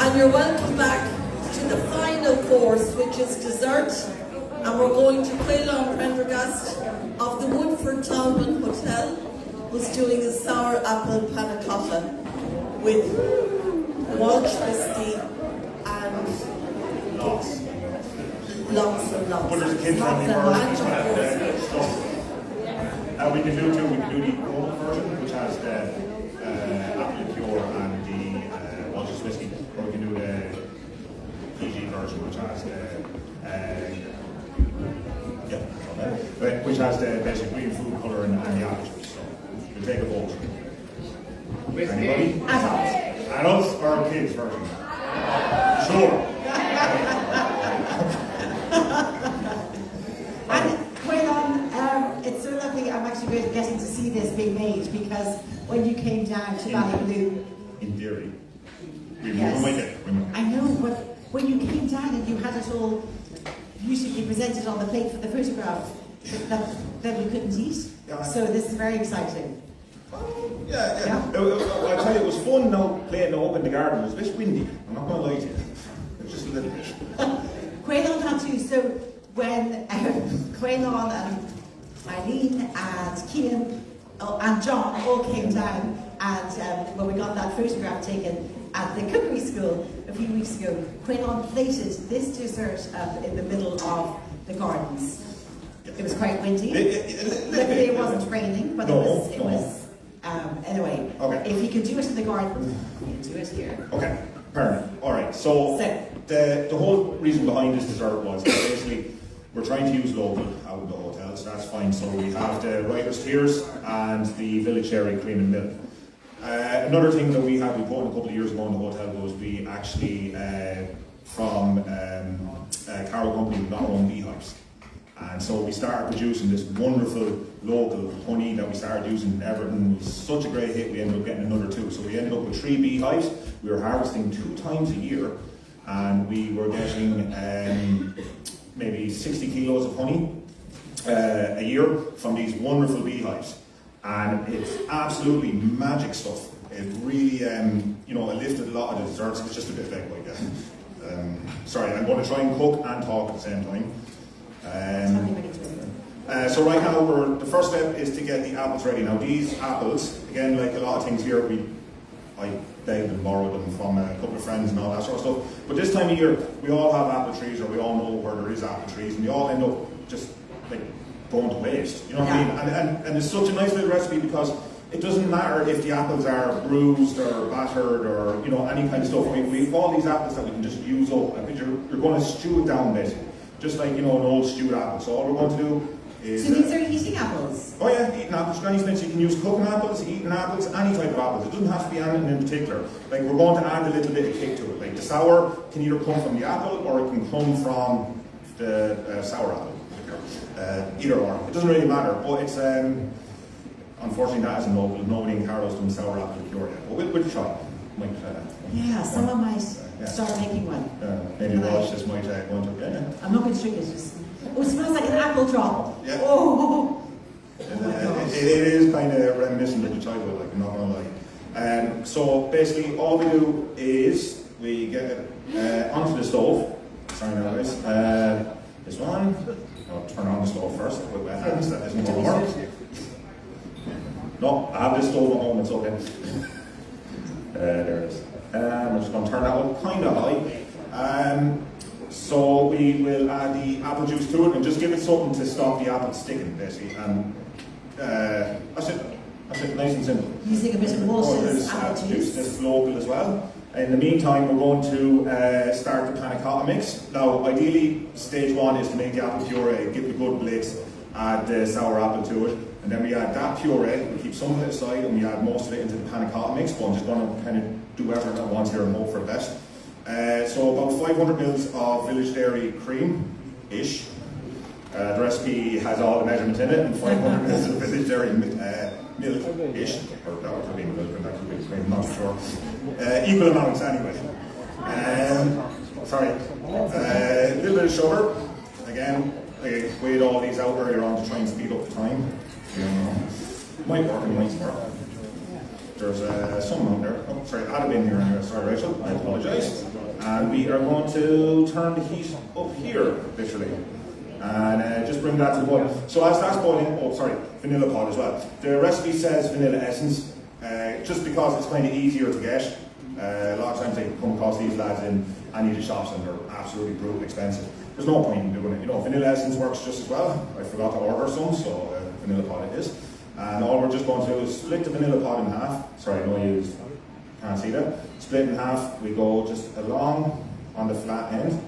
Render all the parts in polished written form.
And you're welcome back to the final course, which is dessert. And we're going to Caolán Prendergast of the Woodford Dolmen Hotel, who's doing a Sour Apple Pannacotta with Walsh Whiskey and lots and lots. But there's a kid-friendly version. We can do two. We can do the gold version, which has the apple liqueur and the Walsh Whiskey, or we can do the PG version, which has which has the basic green food colour and the apple juice. So we'll take a vote. Anybody? Adults or kids version? Sure. It's so lovely. I'm actually really getting to see this being made, because when you came down to Ballyblue, in theory, we yes, might get. I know, but when you came down and you had it all beautifully presented on the plate for the photograph that we couldn't eat, yeah. So this is very exciting. Yeah. I'll tell you, it was fun now playing out in the garden. It was a bit windy. I'm not going to lie to you. It's just a little bit. Caolán had to. So when Caolán and Eileen and Cian and John all came down, and when we got that photograph taken at the cookery school a few weeks ago, Caolán plated this dessert in the middle of the gardens. It was quite windy. Luckily it wasn't raining, but it was anyway, okay. If he could do it in the garden, he can do it here. Okay, perfect. Alright, so the whole reason behind this dessert was that basically we're trying to use local out of the hotel, so that's fine. So we have the Writer's Tears and the Village Dairy Cream and Milk. Another thing that we put in a couple of years ago in the hotel was we actually, from Carlow company, we got our own beehives. And so we started producing this wonderful local honey that we started using in Everton. It was such a great hit, we ended up getting another 2. So we ended up with 3 beehives. We were harvesting 2 times a year, and we were getting maybe 60 kilos of honey a year from these wonderful beehives. And it's absolutely magic stuff. It really, it lifted a lot of the desserts. It's just a bit vague like that. Sorry, I'm going to try and cook and talk at the same time. So right now, the first step is to get the apples ready. Now these apples, again, like a lot of things here, I begged and borrowed them from a couple of friends and all that sort of stuff. But this time of year, we all have apple trees, or we all know where there is apple trees, and they all end up just like going to waste. You know what I mean? And it's such a nice little recipe, because it doesn't matter if the apples are bruised or battered or any kind of stuff. We've all these apples that we can just use up. I think you're going to stew it down basically, just like an old stewed apple. So all we're going to do is. So these are eating apples? Oh yeah, eating apples. Granny Smith, you can use cooking apples, eating apples, any type of apples. It doesn't have to be anything in particular. Like, we're going to add a little bit of kick to it. Like, the sour can either come from the apple, or it can come from the sour apple. Either or. It doesn't really matter. But it's unfortunately that isn't local. Nobody in Carlow's doing sour apple liqueur yet. But we'll try. Someone might start making one. Maybe Walsh just might go into it. I'm not going to drink it. It smells like an apple drop. Yeah. Oh. It is kind of reminiscent of the childhood, like, I'm not going to lie. So basically all we do is we get it onto the stove. Sorry now guys. This one. I'll turn on the stove first with wet hands. That isn't going to work. No, I have this stove at home, it's okay. There it is. We're just going to turn that up kind of high. So we will add the apple juice to it and just give it something to stop the apple sticking, basically. And that's it. Nice and simple. Using a bit of Walsh's apple juice. This is local as well. In the meantime, we're going to start the pannacotta mix. Now, ideally, stage 1 is to make the apple puree, give it a good blitz, add the sour apple to it, and then we add that puree, we keep some of it aside, and we add most of it into the pannacotta mix. But I'm just going to kind of do everything at once here and hope for the best. So about 500 mils of Village Dairy cream-ish. The recipe has all the measurements in it, and 500 mils of Village Dairy milk-ish. Or that would be milk, but that could be cream, I'm not sure. Equal amounts anyway. Sorry. A little bit of sugar. Again, I weighed all these out earlier on to try and speed up the time. Might work and might work. there's someone out there. Oh, sorry, I'd have been here anyway. Sorry, Rachel. I apologise. And we are going to turn the heat up here, literally. And just bring that to the boil. So as that's boiling, vanilla pod as well. The recipe says vanilla essence, just because it's kind of easier to get. A lot of times they come across these lads in any of the shops and they're absolutely brutal expensive. There's no point in doing it. You know, vanilla essence works just as well. I forgot to order some, so vanilla pod it is. And all we're just going to do is split the vanilla pod in half. Sorry, no use. Can't see that. Split in half. We go just along on the flat end,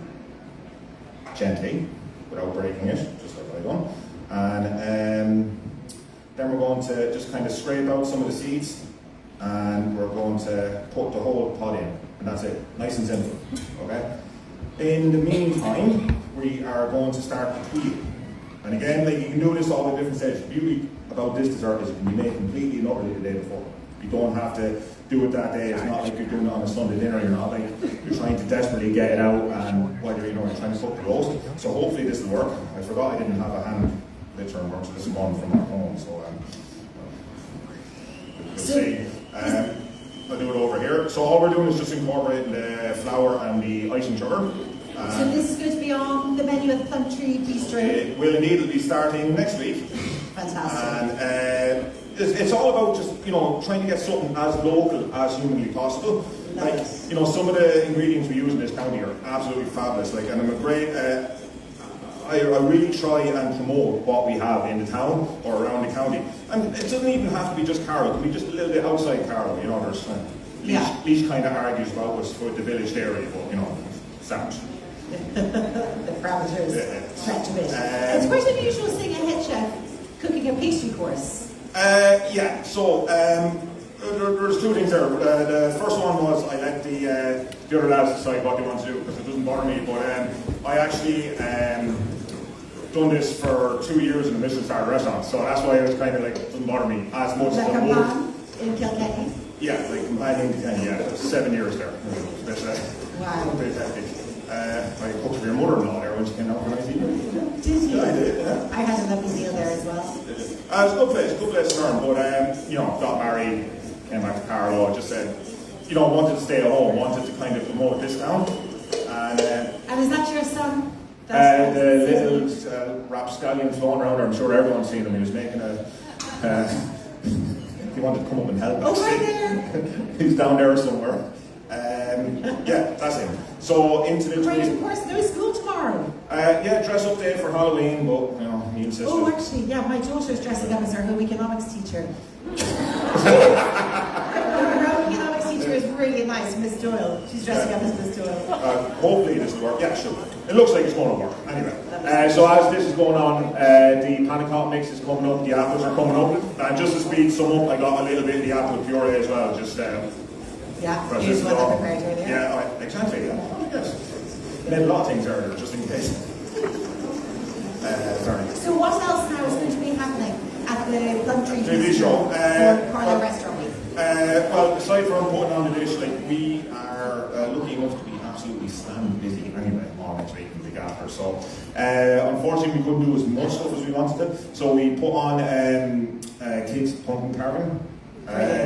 gently, without breaking it, just like I've done. And then we're going to just kind of scrape out some of the seeds, and we're going to put the whole pod in, and that's it. Nice and simple. Okay. In the meantime, we are going to start the tweed. And again, like you can do this all at different stages. The beauty about this dessert is it can be made completely and utterly the day before. You don't have to do it that day. It's not like you're doing it on a Sunday dinner. You're not like you're trying to desperately get it out, and while you're you're trying to cook the roast. So hopefully this will work. I forgot I didn't have a hand blitzer and work to this one from our home. So we'll see. I'll do it over here. So all we're doing is just incorporating the flour and the icing sugar. So this is going to be on the menu at the Plumtree Bistro? It will indeed. It'll be starting next week. Fantastic. And it's all about just, trying to get something as local as humanly possible. Nice. Like, some of the ingredients we use in this county are absolutely fabulous. Like, and I'm a great, I really try and promote what we have in the town or around the county. And it doesn't even have to be just Carlow. It can be just a little bit outside Carlow. There's Leach kind of argues about what's for the village area, but, sound. The parameters stretch a bit. It's quite unusual seeing a head chef cooking a pastry course. So there's two things there. The first one was I let the other lads decide what they want to do because it doesn't bother me. But I actually done this for 2 years in a Michelin-starred restaurant, so that's why it was kind of like it doesn't bother me as much as the Caolán in Kilkenny. Yeah, like Caolán in Kilkenny. Yeah, 7 years there. Wow. A bit hectic. I cooked for your mother-in-law there when she came out from IC. Did you? Yeah, I did, yeah. I had a lovely meal there as well. It's a good place to learn, but got married, came back to Carlow, just said, wanted to stay at home, wanted to kind of promote this town. And is that your son? The little rapscallion floating around there, I'm sure everyone's seen him. He was making he wanted to come up and help. Oh, right there! He's down there somewhere. That's him. So into the Great, of course, no school tomorrow. Dress up day for Halloween, but he insisted. Oh, actually, yeah, my daughter's dressing up as her home economics teacher. Her home economics teacher is really nice, Miss Doyle. She's dressing up as Miss Doyle. Hopefully this will work. Yeah, sure. It looks like it's going to work. Anyway, so as this is going on, the pannacotta mix is coming up, the apples are coming up, and just to speed some up, I got a little bit of the apple puree as well. Just here's what I prepared earlier. Yeah, exactly. Yeah, yes. Made a lot of things earlier, just in case. Sorry. So what else now is going to be happening at the Plumtree Bistro for Carlow Restaurant Week? Well, aside from putting on the dish, we are lucky enough to be absolutely slam busy anyway all next week and the week after. So unfortunately we couldn't do as much stuff as we wanted to. So we put on kids pumpkin carving.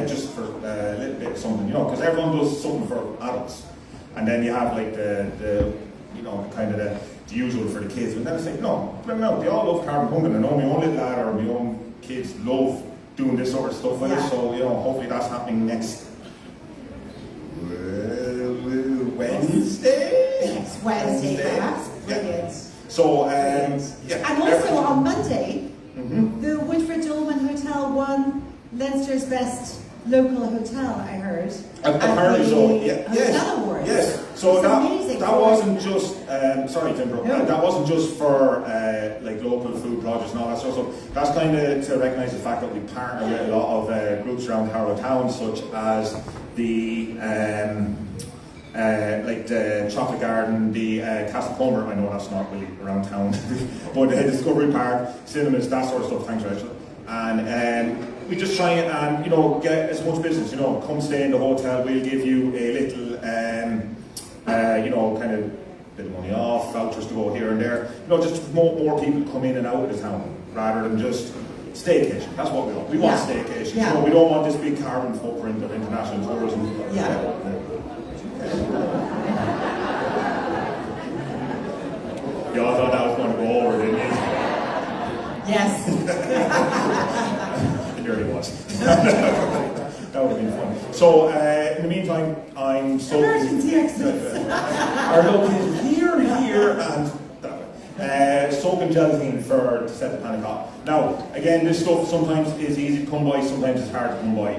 Just for a little bit of something, because everyone does something for adults, and then you have like the kind of the usual for the kids. And then it's like, no, bring them out. They all love carving pumpkin. I know my own little lad or my own kids love doing this sort of stuff with it. So hopefully that's happening next Wednesday. Next Wednesday, perhaps. Brilliant. So and also on Monday, the Woodford Dolmen Hotel won Leinster's best local hotel, I heard. Apparently so. Hotel Awards. Yes. So that wasn't just sorry to interrupt. No. That wasn't just for like local food produce and all that sort of stuff. That's kind of to recognise the fact that we partner with a lot of groups around Carlow town, such as the like the Chocolate Garden, the Castlecomer. I know that's not really around town, but Discovery Park, cinemas, that sort of stuff. Thanks, Rachel. And we just try and get as much business. Come stay in the hotel. We'll give you a little, kind of bit of money off, vouchers to go here and there. Just to promote more people to come in and out of the town, rather than just staycation. That's what we want. We want staycation. Yeah. So we don't want this big carbon footprint of international tourism. Yeah. You all thought that was going to go over, didn't you? Yes. It nearly was. That would have been fun. So, in the meantime, I'm soaking. Emergency exits. Our location here, and that way. Soaking gelatin to set the panna cotta. Now, again, this stuff sometimes is easy to come by, sometimes it's hard to come by.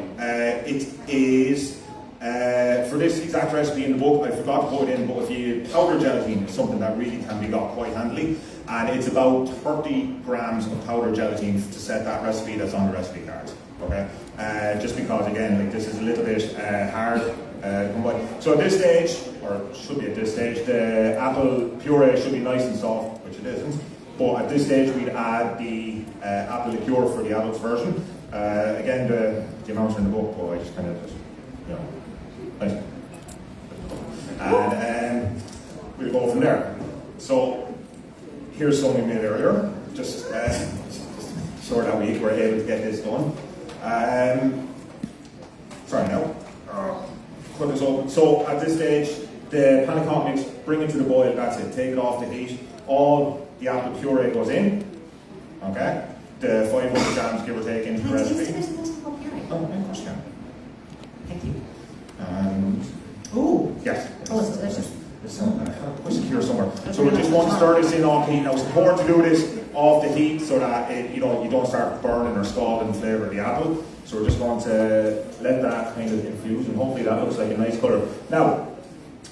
It is, for this exact recipe in the book, I forgot to put it in, but if you powder gelatin is something that really can be got quite handily. And it's about 30 grams of powdered gelatin to set that recipe that's on the recipe card. Okay, just because again, like this is a little bit hard to come by. So at this stage, or should be at this stage, the apple puree should be nice and soft, which it isn't. But at this stage, we'd add the apple liqueur for the adults version. Again, the amounts are in the book, but I just kind of, nice. And we'll go from there. So. Here's something we made earlier, just so that we were able to get this done. Sorry now, put this open. So at this stage, the panna cotta mix, bring it to the boil, that's it, take it off the heat. All the apple puree goes in, okay? The 500 grams, give or take, into the recipe. Can I use a bit of apple puree? Oh, of course you can. Thank you. And Ooh. yes. Oh, it's delicious. There's whisk here somewhere. So we just want to stir this in off heat. Now it's important to do this off the heat so that you don't start burning or scalding the flavour of the apple. So we're just going to let that kind of infuse, and hopefully that looks like a nice colour. Now,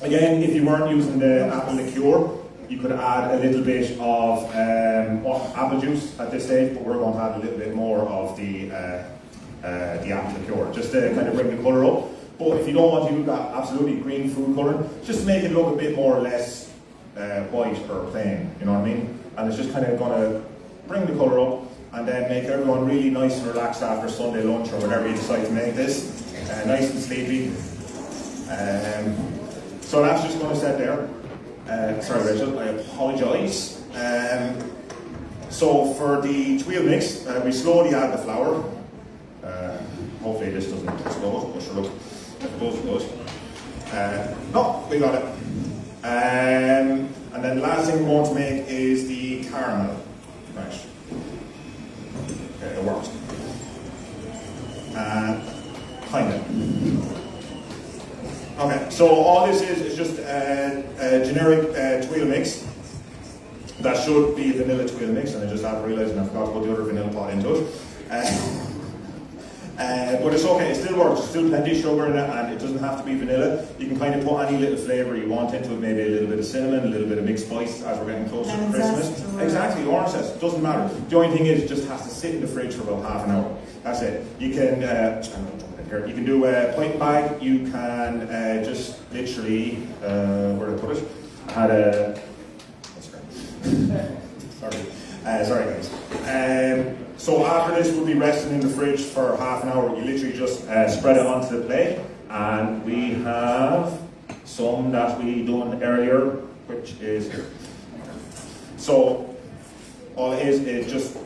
again, if you weren't using the apple liqueur, you could add a little bit of apple juice at this stage, but we're going to add a little bit more of the apple liqueur, just to kind of bring the colour up. But if you don't want to use that absolutely green food colouring, just to make it look a bit more or less white or plain, you know what I mean? And it's just kind of going to bring the colour up and then make everyone really nice and relaxed after Sunday lunch or whatever you decide to make this. Nice and sleepy. So that's just going to set there. Sorry Rachel, I apologise. So for the tuile mix, we slowly add the flour. Hopefully this doesn't explode, but sure look. If it does, it does. No, we got it. And then the last thing we're going to make is the caramel. Right. Okay, it works. Kind of. Okay, so all this is just a generic tuile mix. That should be a vanilla tuile mix, and I just have realised I forgot to put the other vanilla pot into it. But it's okay, it still works, there's still plenty of sugar in it, and it doesn't have to be vanilla. You can kind of put any little flavour you want into it, maybe a little bit of cinnamon, a little bit of mixed spice as we're getting closer to Christmas. Exactly, orange zest, it doesn't matter. The only thing is, it just has to sit in the fridge for about half an hour. That's it. You can, you can do a pint bag, you can just literally, where did I put it? I had a, sorry guys. So after this, we'll be resting in the fridge for half an hour. You literally just spread it onto the plate, and we have some that we done earlier, which is here. So all it is just,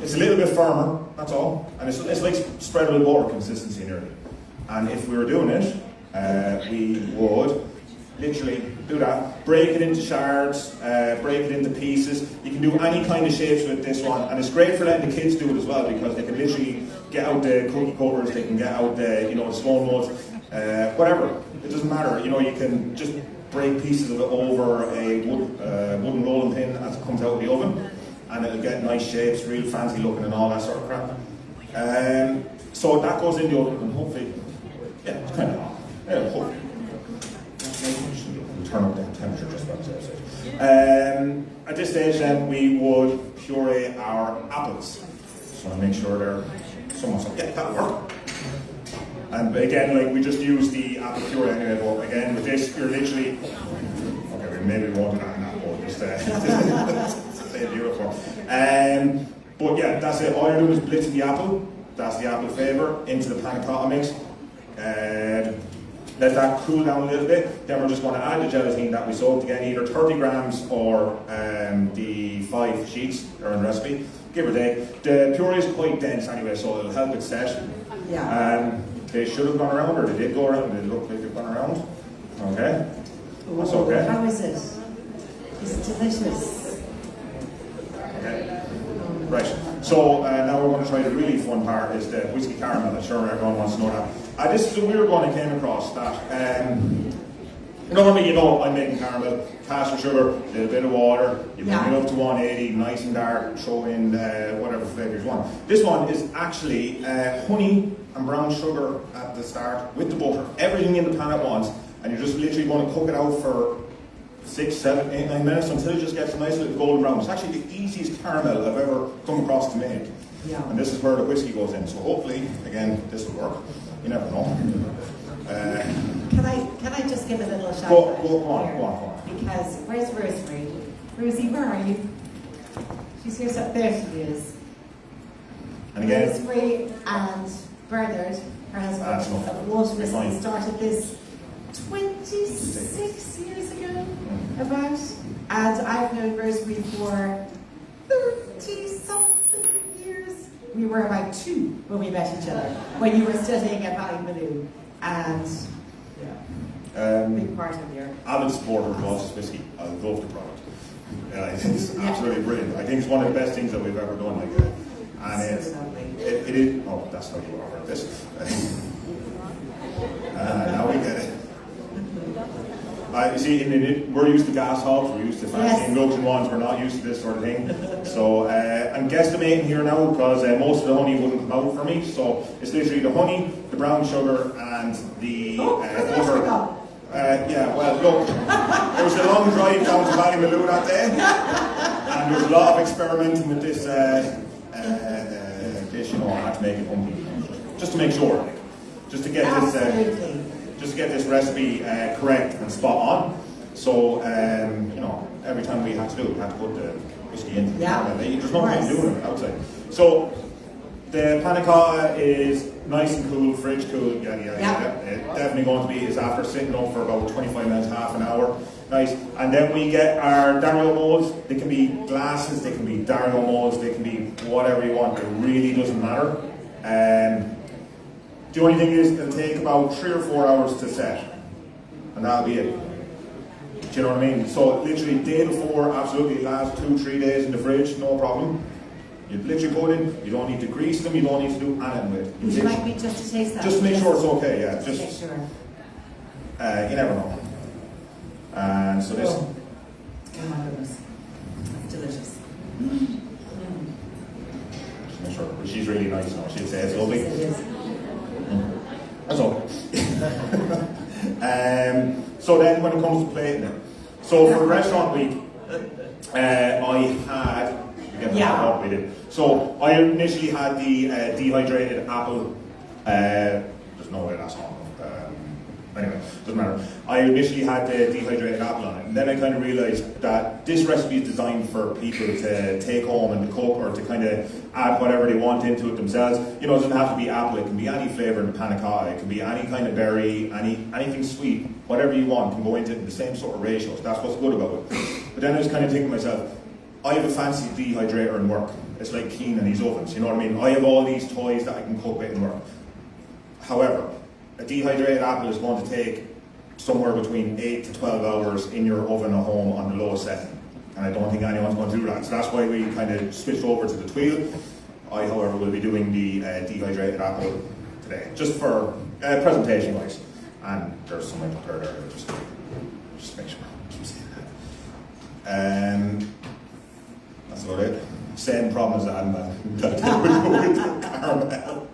it's a little bit firmer, that's all, and it's like spreadable butter consistency nearly. And if we were doing it, we would literally do that, break it into shards, break it into pieces. You can do any kind of shapes with this one, and it's great for letting the kids do it as well, because they can literally get out the cookie cutters, they can get out the, the stone molds, whatever, it doesn't matter. You can just break pieces of it over a wooden rolling pin as it comes out of the oven, and it'll get nice shapes, real fancy looking and all that sort of crap. So that goes in the oven, and hopefully, yeah, it's kind of hot. Yeah, hopefully. Turn up the temperature just about to say. At this stage then we would puree our apples. So I'll make sure they're somewhat soft. Yeah, that'll work. And again, like we just use the apple puree anyway, but again with this you're literally, okay, maybe we won't do that in that bowl, just say the uniform. But yeah, that's it. All you're doing is blitzing the apple, that's the apple flavour, into the panna cotta mix. Let that cool down a little bit, then we're just going to add the gelatin that we soaked, again either 30 grams or the 5 sheets that are in the recipe. give or take. The puree is quite dense anyway, so it'll help it set. Yeah. They should have gone around, or they did go around. They look like they've gone around. Okay, that's okay. How is it? Is it delicious? Okay. Right. So now we're going to try the really fun part, is the whiskey caramel. I'm sure everyone wants to know that. This is a weird one I came across. That normally, you know, I'm making caramel, caster sugar, a little bit of water. You bring it up to 180, nice and dark. Throw in whatever flavors you want. This one is actually honey and brown sugar at the start with the butter. Everything in the pan at once, and you're just literally going to cook it out for 6, 7, 8, 9 minutes until it just gets a nice little golden brown. It's actually the easiest caramel I've ever come across to make. Yeah. And this is where the whiskey goes in. So hopefully, again, this will work. You never know. Can I just give a little shout Go out? on, go on. Because where's Rosemary? Rosie, where are you? She's here. There she is. And again, Rosemary and Bernard, her husband of Walsh Whiskey, started this 26 years ago, about, and I've known Rosemary for 30-something years. We were about 2 when we met each other, when you were studying at Ballymaloo, and big part of your... I'm a supporter of Walsh Whiskey. I love the product. I think it's absolutely brilliant. I think it's one of the best things that we've ever done. Like that. And it is. Oh, that's how you are. This. Now we get it. You see, we're used to gas hobs, we're used to fancy induction ones, we're not used to this sort of thing. So I'm guesstimating here now because most of the honey wouldn't come out for me. So it's literally the honey, the brown sugar, and the butter. Yeah, well, look, there was a long drive down to Ballymaloo that day, and there was a lot of experimenting with this dish. You know, I had to make it complete, just to make sure, just to get this recipe correct and spot on. So, you know, every time we had to do it, we had to put the whiskey into the caramel. There's no point doing it outside. So, the pannacotta is nice and cool, fridge cool, It's definitely going to be, is after sitting up for about 25 minutes, half an hour. Nice. And then we get our Dario molds. They can be glasses, they can be Dario molds, they can be whatever you want. It really doesn't matter. The only thing is, it'll take about 3 or 4 hours to set, and that'll be it. Do you know what I mean? So literally day before, absolutely last 2-3 days in the fridge, no problem. You literally put it in, you don't need to grease them, you don't need to do anything with it. Would you like me just to taste that? Just to make sure it's okay, yeah. Just make sure. You never know. And so this... Oh my goodness. It's delicious. Just make sure. She's really nice now, she'd say it's lovely. It is. That's all. So then when it comes to plating it, so for the restaurant week, I had... We did. So I initially had the dehydrated apple. There's no way that's on. Anyway, doesn't matter. I initially had the dehydrated apple on it, and then I kind of realised that this recipe is designed for people to take home and to cook, or to kind of add whatever they want into it themselves. You know, it doesn't have to be apple. It can be any flavour in the pannacotta. It can be any kind of berry, anything sweet, whatever you want can go into it in the same sort of ratios. That's what's good about it. But then I was kind of thinking to myself, I have a fancy dehydrator in work. It's like Keen and these ovens, you know what I mean? I have all these toys that I can cook with in work. However, a dehydrated apple is going to take somewhere between 8 to 12 hours in your oven at home on the lowest setting. And I don't think anyone's going to do that. So that's why we kind of switched over to the Tweel. I, however, will be doing the dehydrated apple today, just for presentation-wise. And there's something prepared there, just make sure I keep saying that. That's about it. Same problem as that with the caramel.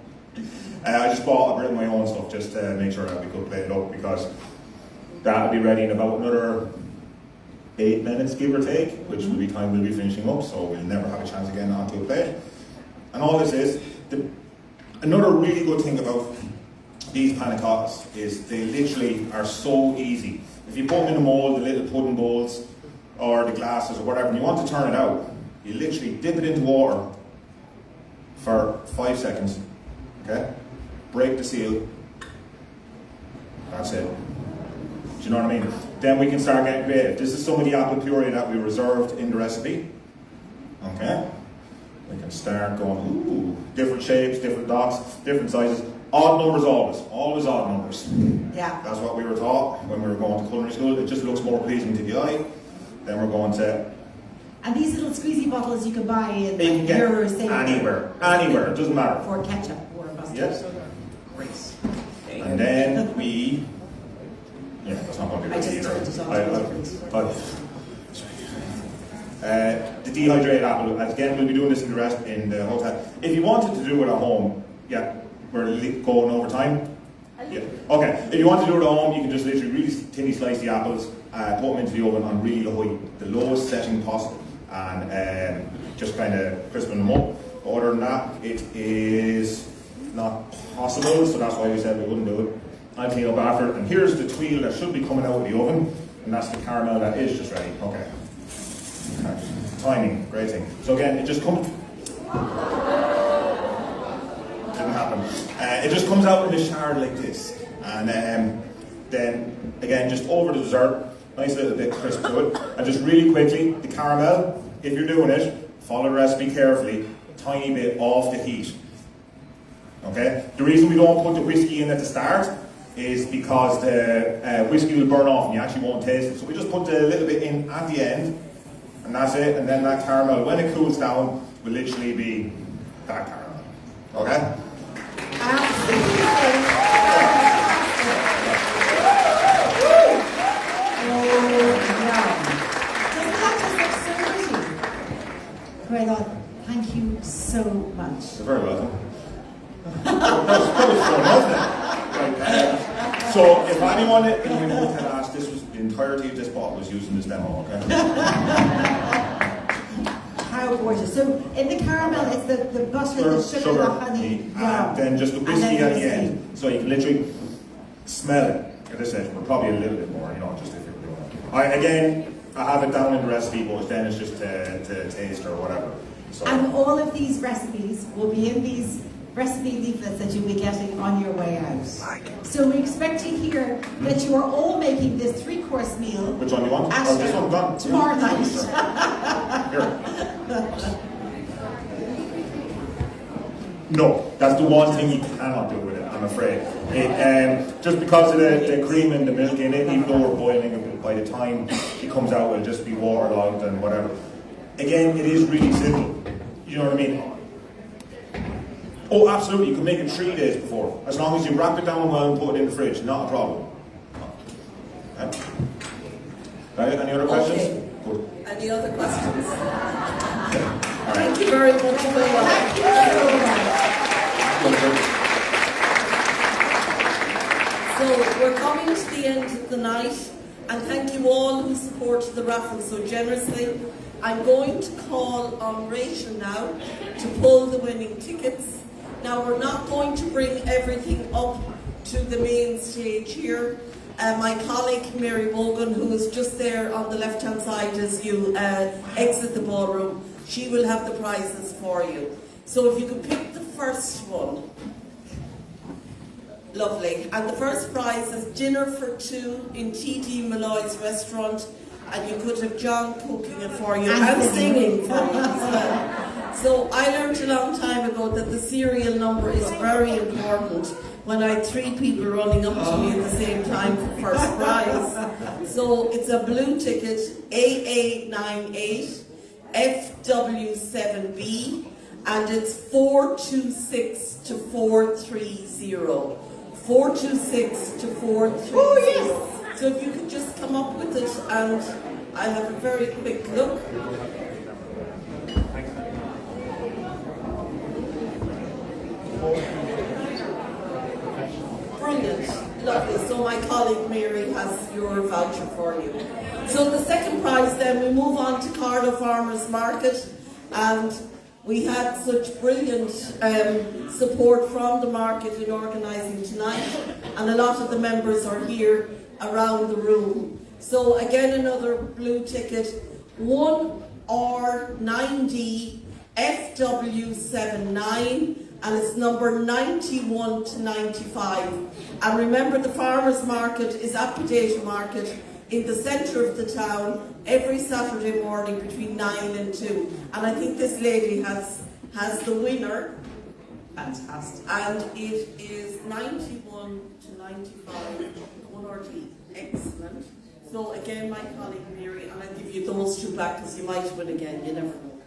I just bought a bit of my own stuff just to make sure that we could plate it up, because that'll be ready in about another 8 minutes, give or take, which will be time we'll be finishing up, so we'll never have a chance again onto a plate. And all this is, another really good thing about these pannacottas is they literally are so easy. If you put them in a mold, the little pudding bowls, or the glasses or whatever, and you want to turn it out, you literally dip it into water for 5 seconds, okay? Break the seal. That's it. Do you know what I mean? Then we can start getting creative. This is some of the apple puree that we reserved in the recipe. Okay? We can can start going, ooh, different shapes, different dots, different sizes. Odd numbers always odd numbers. Yeah. That's what we were taught when we were going to culinary school. It just looks more pleasing to the eye. Then we're going to... And these little squeezy bottles you can buy in You can get your anywhere, it doesn't matter. For ketchup or mustard. Yes. Great. And then we... Yeah, that's not going to be I right just turned it either. on. The dehydrated apple, again, we'll be doing this in the hotel. If you wanted to do it at home, yeah, we're going over time. Yeah. Okay, if you want to do it at home, you can just literally really thinly slice the apples, put them into the oven on really the lowest setting possible, and just kind of crispen them up. But other than that, it is not possible, so that's why we said we wouldn't do it. I'll clean up after, and here's the tweel that should be coming out of the oven, and that's the caramel that is just ready. Okay. Timing, great thing. So again, it just comes... Didn't happen. It just comes out in a shard like this. And then, again, just over the dessert, nice little bit crisp to it. And just really quickly, the caramel, if you're doing it, follow the recipe carefully, tiny bit off the heat. Okay? The reason we don't put the whiskey in at the start is because the whiskey will burn off and you actually won't taste it. So we just put a little bit in at the end, and that's it. And then that caramel, when it cools down, will literally be that caramel. Okay? Absolutely. Great on. Thank you so much. You're very welcome. that was fun, wasn't it? Right, so if anyone in the hotel asked, this was the entirety of this bottle was used in this demo, okay? How gorgeous. So in the caramel, it's the butter, the sugar, the honey. And then just the whiskey at the end. So you can literally smell it. As I said, we're probably a little bit more, just if you're doing it. Again, I have it down in the recipe, but then it's just to taste or whatever. So. And all of these recipes will be in these recipe leaflets that you'll be getting on your way out. So we expect to hear that you are all making this 3-course meal. Which one do you want? At this one done. tomorrow night. Here. No, that's the one thing you cannot do with it, I'm afraid. Just because of the cream and the milk in it, even though we're boiling it, by the time it comes out, it'll just be waterlogged and whatever. Again, it is really simple. You know what I mean? Oh, absolutely, you can make it 3 days before. As long as you wrap it down well and put it in the fridge, not a problem. Okay. Right, any other questions? Okay. Good. Any other questions? Okay. All right. Thank you very much. Thank you so much. So we're coming to the end of the night, and thank you all who supported the raffle so generously. I'm going to call on Rachel now to pull the winning tickets. Now we're not going to bring everything up to the main stage here. My colleague Mary Wogan, who is just there on the left-hand side as you exit the ballroom, she will have the prizes for you. So if you could pick the first one. Lovely. And the first prize is dinner for 2 in T.D. Malloy's restaurant, and you could have John cooking it for you and singing for you as well. So I learned a long time ago that the serial number is very important when I had 3 people running up to me at the same time for first prize. So it's a blue ticket, AA98 FW7B, and it's 426 to 430. 426 to 430. Oh, yes. So if you could just come up with it, and I'll have a very quick look. Brilliant, lovely. So my colleague Mary has your voucher for you. So the second prize then, we move on to Carlow Farmers Market, and we had such brilliant support from the market in organising tonight, and a lot of the members are here around the room. So again, another blue ticket, 1R9D FW79, and it's number 91 to 95. And remember, the farmers market is at Potato Market in the centre of the town every Saturday morning between 9 and 2. And I think this lady has has the winner, Fantastic. and it is 91 to 95, 1RT. Excellent. So again, my colleague Mary, and I'll give you those two back because you might win again, you never know.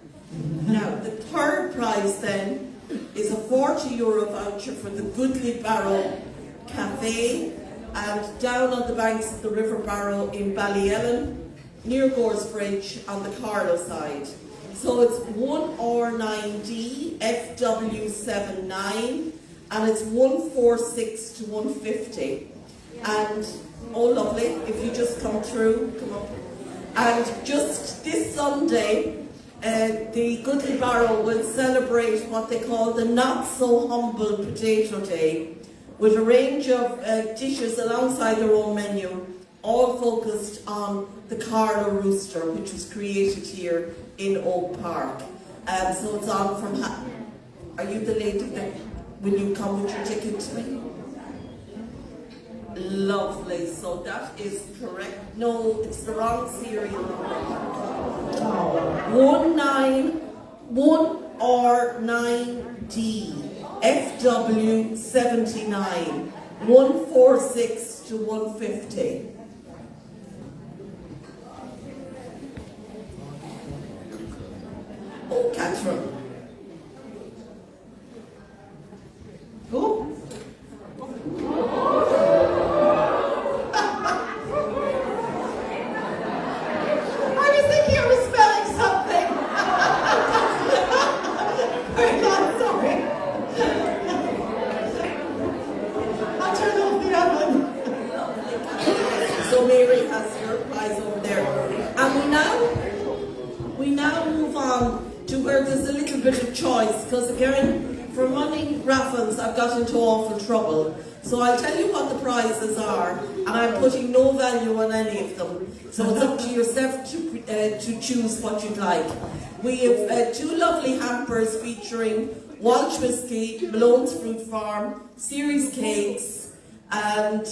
Now, the third prize then is a €40 voucher for the Goodley Barrow Cafe, and down on the banks of the River Barrow in Ballyellen, near Gores Bridge on the Carlow side. So it's 1R9D FW79, and it's 146 to 150. And oh lovely, if you just come through, come up. And just this Sunday, the Goodley Barrow will celebrate what they call the Not So Humble Potato Day, with a range of dishes alongside their own menu, all focused on the Carlow Rooster, which was created here in Oak Park. So it's on from... Are you the lady that... Will you come with your ticket to me? Lovely, so that is correct. No, it's the wrong serial number. 1R9D FW79, 146 to 150. Oh, Catherine. Who? So Mary has your prize over there. And we now move on to where there's a little bit of choice, because again, for running raffles, I've got into awful trouble. So I'll tell you what the prizes are, and I'm putting no value on any of them. So it's up to yourself to choose what you'd like. We have two lovely hampers featuring Walsh Whiskey, Malone's Fruit Farm, Series Cakes, and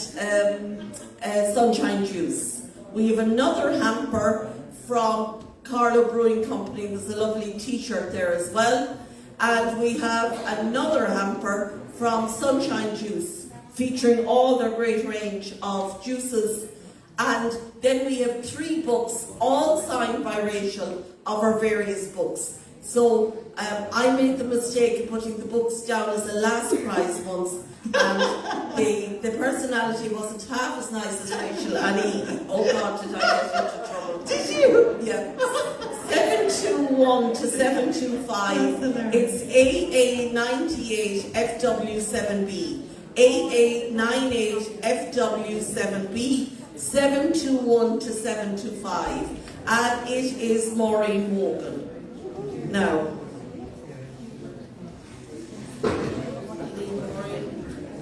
Sunshine Juice. We have another hamper from Carlow Brewing Company. There's a lovely t-shirt there as well. And we have another hamper from Sunshine Juice, featuring all their great range of juices. And then we have 3 books, all signed by Rachel, of our various books. So I made the mistake of putting the books down as the last prize once, and the personality wasn't half as nice as Rachel and oh God, did I get into trouble. Did you? Yeah. 721 to 725. It's AA98 FW7B. AA98 FW7B. 721 to 725. And it is Maureen Morgan. Now,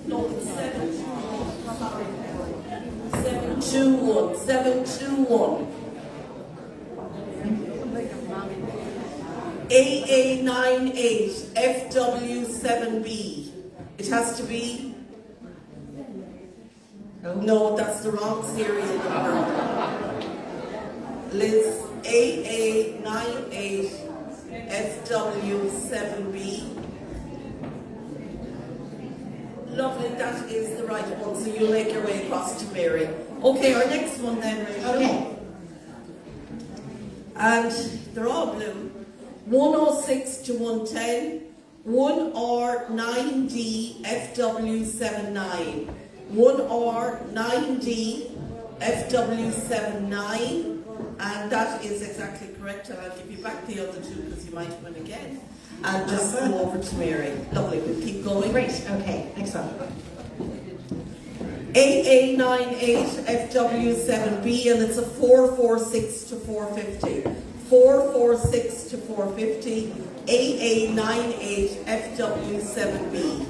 no, it's 721. 721. AA98 FW7B. It has to be. No, that's the wrong serial number. Liz, AA98 FW7B. Lovely, that is the right one, so you'll make your way across to Mary. Okay, our next one then, Rachel. Okay. And they're all blue. 106 to 110. 1R9D FW79. 1R9D FW79. And that is exactly correct, and I'll give you back the other 2 because you might win again. And just go over to Mary. Lovely, we'll keep going. Great, okay, next one. AA98 FW7B, and it's a 446 to 450. 446 to 450. AA98 FW7B.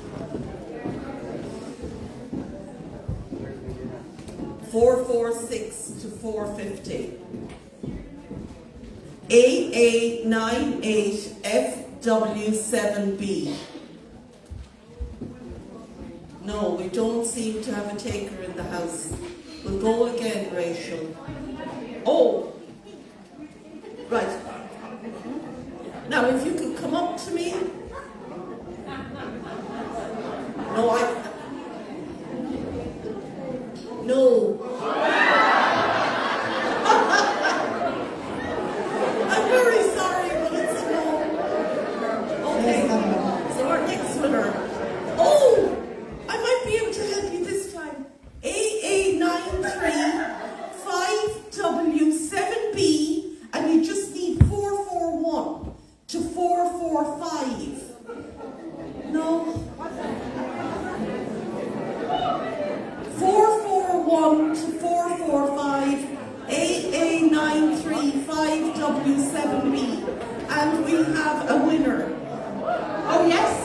446 to 450. AA98 FW7B. No, we don't seem to have a taker in the house. We'll go again, Rachel. Oh! Right. Now, if you could come up to me. No. I'm very sorry, but it's a no. Okay, so our next winner. Oh, I might be able to help you this time. AA935W7B, and you just need 441 to 445. No. 441 to 445, AA935W7B, and we have a winner. Oh, yes?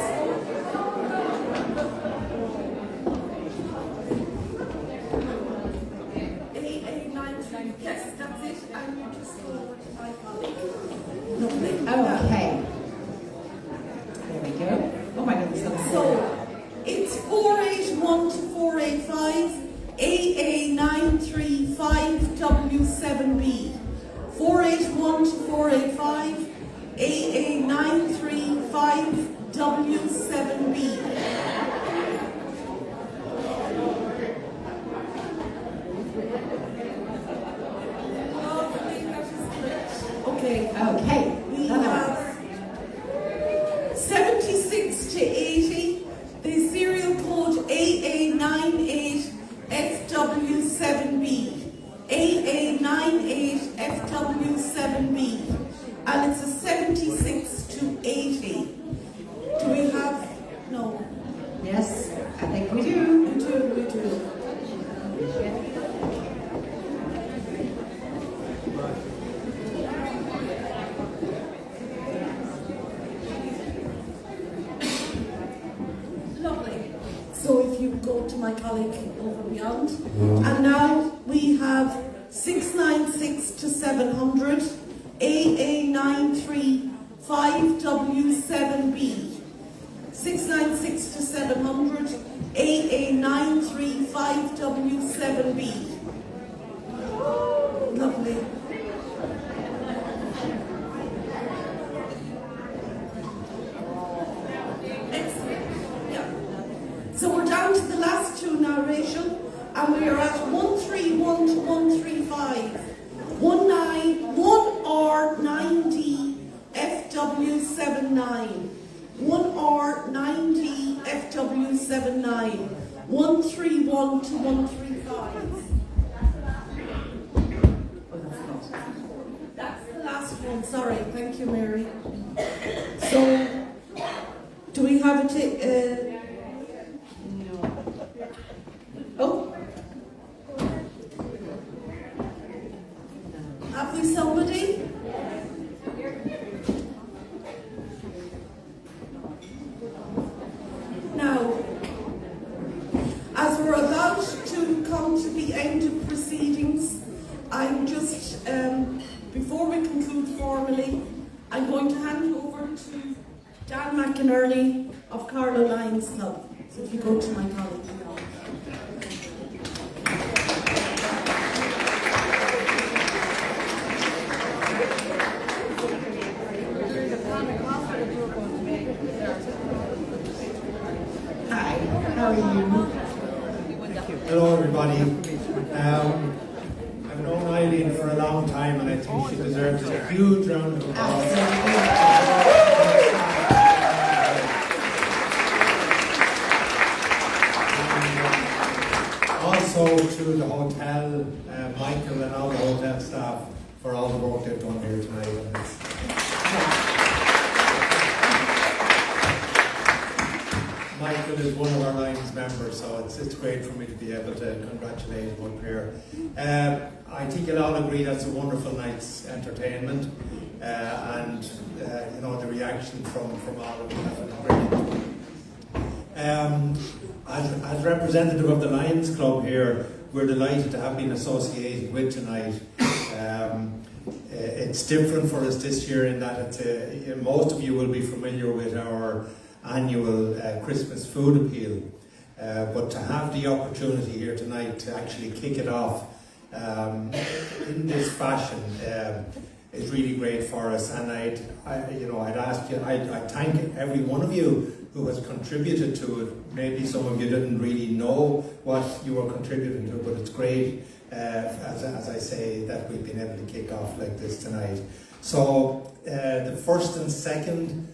AA93, yes, that's it, and you just go over to my colleague. Lovely. Okay. There we go. Oh my goodness, that's So, it's 481 to 485, AA935W7B. 481 to 485, AA935W7B. Okay. okay. We have 76 to 80, the serial code AA98FW7B. AA98FW7B. And it's a 76 to 80. Do we have? No. Yes, I think we do. We do. Lovely. So if you go to my colleague over beyond. And now we have 696 to 700, AA935W7B. 696 to 700, AA935W7B. Lovely. Excellent. Yeah. So we're down to the last two now, Rachel, and we are at 131 to 135. 1R9D FW79. 1R9D FW79. 131 to 135. That's the last one. Sorry. Thank you, Mary. So, do we have a no. Oh. Have we somebody? Now, as we're about to come to the end of proceedings, I'm just, before we conclude formally, I'm going to hand over to Dan McInerney of Carlow Lions Club. So if you go to my colleague now. Hi, how are you? Hello everybody. I've known Eileen for a long time and I think she deserves a huge round of applause. Also to the hotel, Michael and all the hotel staff for all the work they've done here tonight. Michael is one of our Lions members, so it's great for me to be able to congratulate him up here. I think you'll all agree that's a wonderful night's entertainment, and you know, the reaction from all of you has been brilliant. As representative of the Lions Club here, we're delighted to have been associated with tonight. It's different for us this year in that most of you will be familiar with our annual Christmas food appeal, but to have the opportunity here tonight to actually kick it off in this fashion is really great for us. And I'd ask you, I'd thank every one of you who has contributed to it. Maybe some of you didn't really know what you were contributing to, but it's great, as I say, that we've been able to kick off like this tonight. So the first and second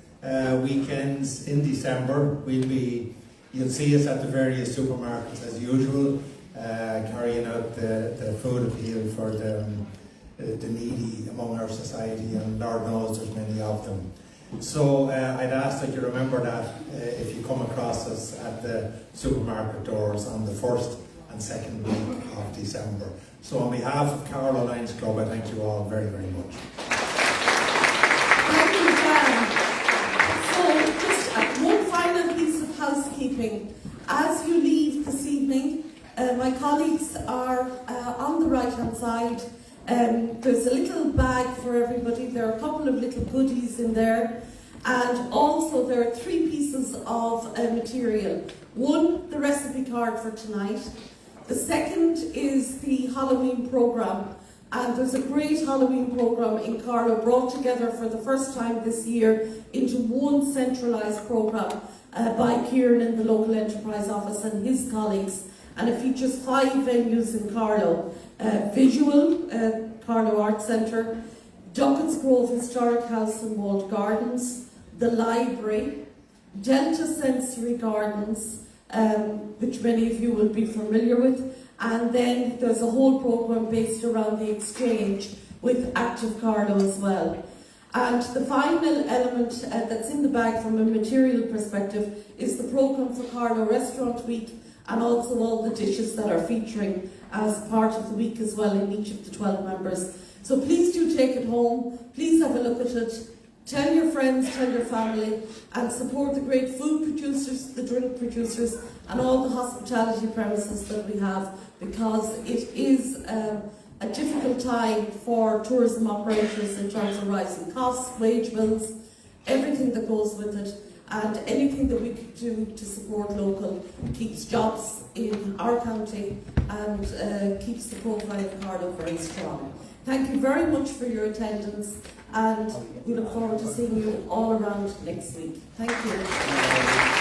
weekends in December, you'll see us at the various supermarkets as usual, carrying out the food appeal for the needy among our society, and Lord knows there's many of them. So I'd ask that you remember that if you come across us at the supermarket doors on the 1st and 2nd week of December. So on behalf of Carlow Lions Club, I thank you all very, very much. Thank you, Jan. So just one final piece of housekeeping. As you leave this evening, my colleagues are on the right-hand side. There's a little bag for everybody. There are a couple of little goodies in there. And also there are 3 pieces of material. One, the recipe card for tonight. The second is the Halloween programme. And there's a great Halloween programme in Carlow, brought together for the first time this year into one centralised programme by Kieran in the local enterprise office and his colleagues. And it features 5 venues in Carlow. Visual, Carlow Arts Centre, Duckett's Grove Historic House and Walled Gardens, the Library, Delta Sensory Gardens, which many of you will be familiar with, and then there's a whole programme based around the exchange with Active Carlow as well. And the final element that's in the bag from a material perspective is the programme for Carlow Restaurant Week, and also all the dishes that are featuring as part of the week as well in each of the 12 members. So please do take it home, please have a look at it, tell your friends, tell your family, and support the great food producers, the drink producers, and all the hospitality premises that we have, because it is a difficult time for tourism operators in terms of rising costs, wage bills, everything that goes with it. And anything that we could do to support local keeps jobs in our county and keeps the profile of Carlow very strong. Thank you very much for your attendance, and we look forward to seeing you all around next week. Thank you.